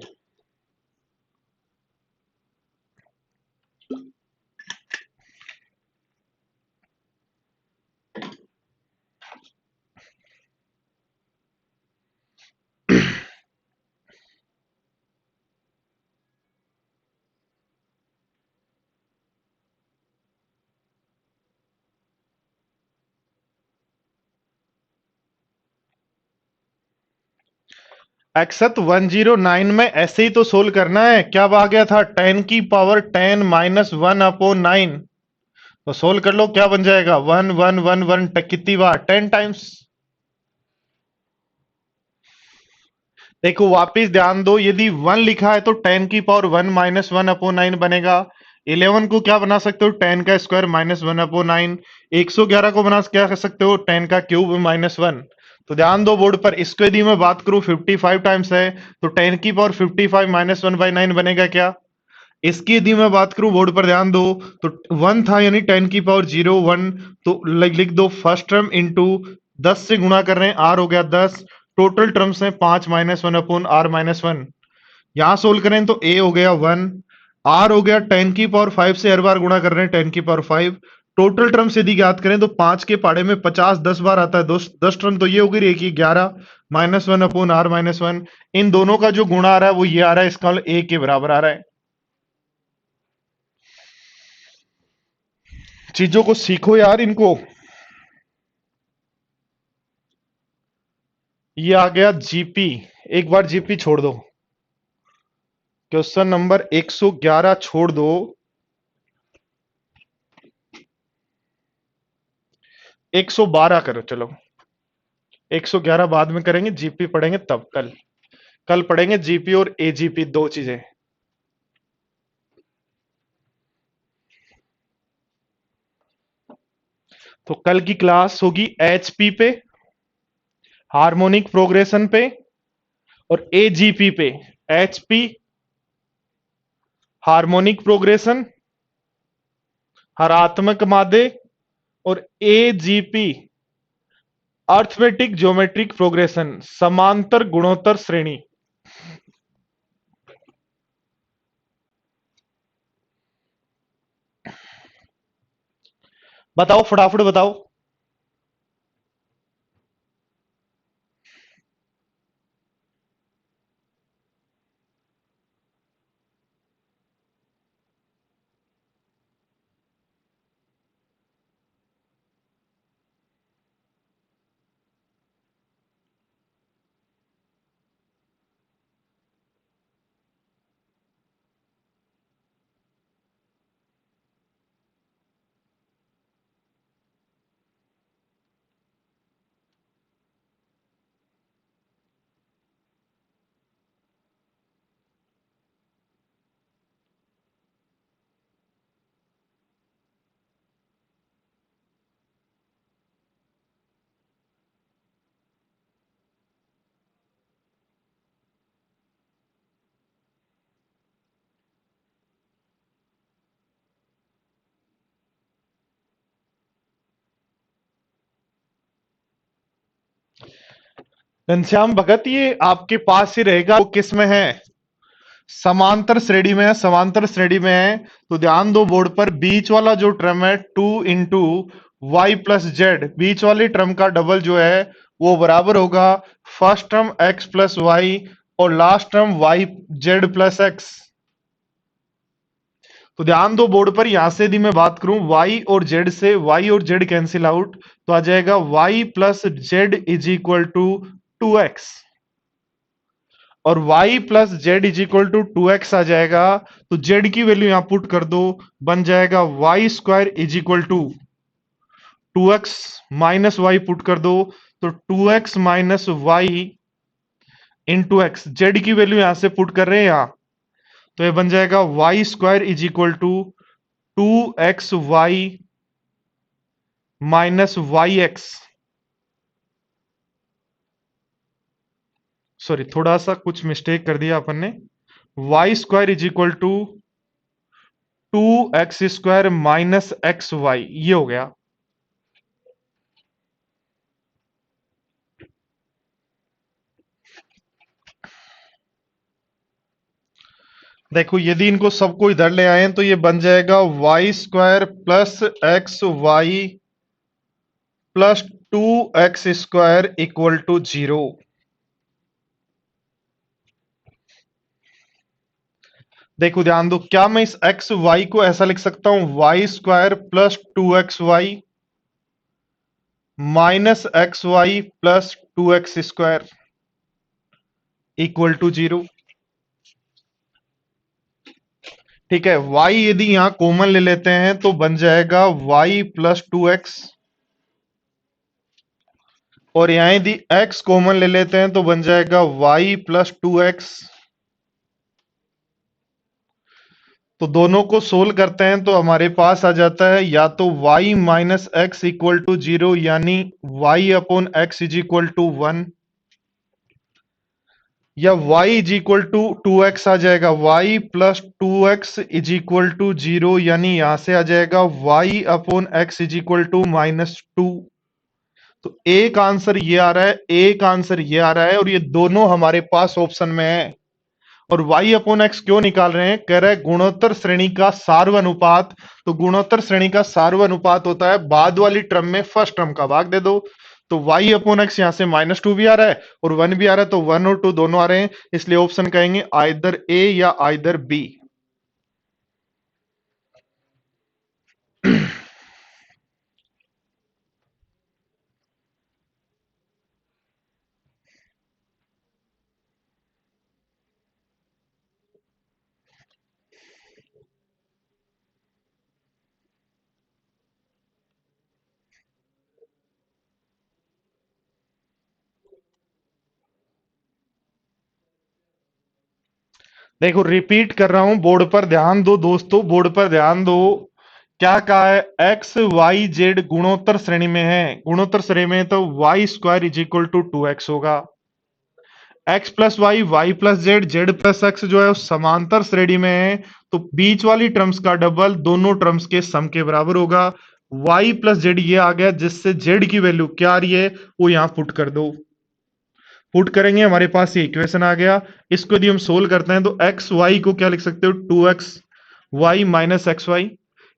एक्सत 109 में ऐसे ही तो सोल्व करना है। क्या आ गया था? 10⁻10 - 1/9। तो सोल्व कर लो, क्या बन जाएगा? 1 1 1 1 कितनी बार? 10 टाइम्स। देखो वापिस ध्यान दो, यदि 1 लिखा है तो 10⁻1 - 1/9 बनेगा। 11 को क्या बना सकते हो, 10 का स्क्वायर माइनस 1/9। 111 को बना क्या कर सकते हो, 10 का क्यूब माइनस 1। तो ध्यान दो बोर्ड पर, इसको यदि मैं बात करूं 55 टाइम्स है, तो 10 की पावर 55 माइनस 1/9 बनेगा क्या। इसकी यदि मैं बात करूं बोर्ड पर ध्यान दो, तो 1 था यानी 10 की पावर 0 1, तो लिख दो फर्स्ट टर्म इंटू 10 से गुणा कर रहे हैं, आर हो गया 10। टोटल टर्म्स हैं 5 माइनस 1/r-1। यहां सोल्व करें तो ए हो गया 1, आर हो गया 10 की पावर 5 से हर बार गुणा कर रहे हैं 10 की पावर 5। टोटल टर्म्स यदि ज्ञात करें तो 5 के पाड़े में 50 10 बार आता है, 10 टर्म तो ये हो गई कि 11 माइनस 1/r-1। इन दोनों का जो गुणा आ रहा है वो ये आ रहा है, इसका ए के बराबर आ रहा है। चीजों को सीखो यार इनको। ये आ गया जीपी, एक बार जीपी छोड़ दो, क्वेश्चन नंबर 111 छोड़ दो, 112 करो चलो। 111 बाद में करेंगे, जीपी पढ़ेंगे तब, कल कल पढ़ेंगे जीपी और एजीपी, दो चीजें। तो कल की क्लास होगी एचपी पे, हार्मोनिक प्रोग्रेशन पे, और एजीपी पे। एचपी हार्मोनिक प्रोग्रेशन, हरात्मक मादे, और एजीपी अर्थमेटिक ज्योमेट्रिक प्रोग्रेशन, समांतर गुणोत्तर श्रेणी। बताओ फटाफट बताओ। घनश्याम भगत, ये आपके पास ही रहेगा, वो किस में है, समांतर श्रेणी में है, समांतर श्रेणी में है। तो ध्यान दो बोर्ड पर, बीच वाला जो टर्म है 2 × y + z, बीच वाली टर्म का डबल जो है वो बराबर होगा फर्स्ट टर्म x + y और last term y z + x। तो ध्यान दो बोर्ड पर, यहां से यदि मैं बात करूं y और z से, y और z कैंसिल आउट, तो आ जाएगा y + z = 2x, और y + z = 2x आ जाएगा। तो z की वैल्यू यहां पुट कर दो, बन जाएगा y² = 2x minus y put कर दो, तो 2x - y into x, Z की वैल्यू यहां से पुट कर रहे हैं यहां, तो ये बन जाएगा y² = 2xy - yx। सॉरी, थोड़ा सा कुछ मिस्टेक कर दिया अपन ने, y² = 2x² - xy, ये हो गया। देखो यदि इनको सबको इधर ले आए तो ये बन जाएगा y² + xy + 2x² = 0। देखो ध्यान दो, क्या मैं इस एक्स वाई को ऐसा लिख सकता हूं, y² + 2xy - xy + 2x² = 0। ठीक है, y यदि यहां कॉमन ले लेते हैं तो बन जाएगा y + 2x, और यहां यदि x कॉमन ले लेते हैं तो बन जाएगा y + 2x। तो दोनों को सोल्व करते हैं तो हमारे पास आ जाता है या तो y minus x equal to 0 यानी y upon x is equal to 1, या y is equal to 2x आ जाएगा, y plus 2x is equal to 0 यानी यहां से आ जाएगा y upon x is equal to -2। तो एक आंसर ये आ रहा है, एक आंसर ये आ रहा है, और ये दोनों हमारे पास ऑप्शन में है। और y अपॉन एक्स क्यों निकाल रहे हैं? कह रहा है गुणोत्तर श्रेणी का सार्वनुपात। तो गुणोत्तर श्रेणी का सार्वनुपात होता है बाद वाली टर्म में फर्स्ट टर्म का भाग दे दो। तो y अपॉन एक्स यहां से -2 भी आ रहा है और 1 भी आ रहा है, तो 1 और 2 दोनों आ रहे हैं, इसलिए ऑप्शन कहेंगे आइदर ए या आइदर बी। देखो रिपीट कर रहा हूं, बोर्ड पर ध्यान दो दोस्तों, बोर्ड पर ध्यान दो। क्या कहा है? एक्स वाई जेड गुणोत्तर श्रेणी में है, गुणोत्तर श्रेणी में है, तो y square is equal to 2x होगा। X plus y, y plus z, z plus x जो है वो समांतर श्रेणी में है, तो बीच वाली टर्म्स का डबल दोनों टर्म्स के सम के बराबर होगा। वाई प्लस जेड ये आ गया, जिससे जेड की वैल्यू क्या आ रही है वो यहां पुट कर दो। पुट करेंगे, हमारे पास ये इक्वेशन आ गया। इसको यदि हम सोल्व करते हैं तो एक्स वाई को क्या लिख सकते हो? 2x Y minus x Y.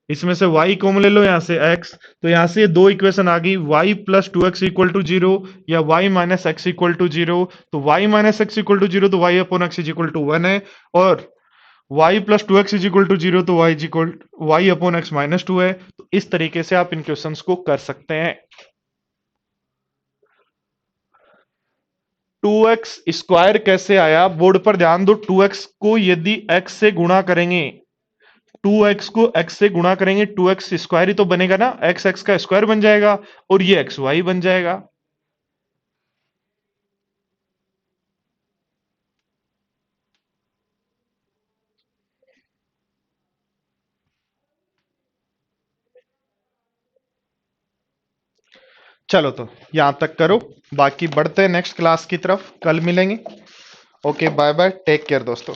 इसमें से y कॉमन ले लो, यहां से x, तो यहां से दो इक्वेशन आ गई, y plus 2x equal to 0 या y minus x equal to 0। तो y minus x equal to 0 तो y upon x is equal to 1 है, और y plus 2x is equal to 0 तो y equal y upon x minus 2 है। तो इस तरीके से आप इन क्वेश्चंस को कर सकते हैं। 2x स्क्वायर कैसे आया? बोर्ड पर ध्यान दो। 2x को यदि x से गुणा करेंगे, 2x को x से गुणा करेंगे, 2x स्क्वायर ही तो बनेगा ना, x x का स्क्वायर बन जाएगा और ये x y बन जाएगा। चलो तो यहां तक करो, बाकी बढ़ते हैं नेक्स्ट क्लास की तरफ, कल मिलेंगे। Okay bye bye, take care दोस्तों।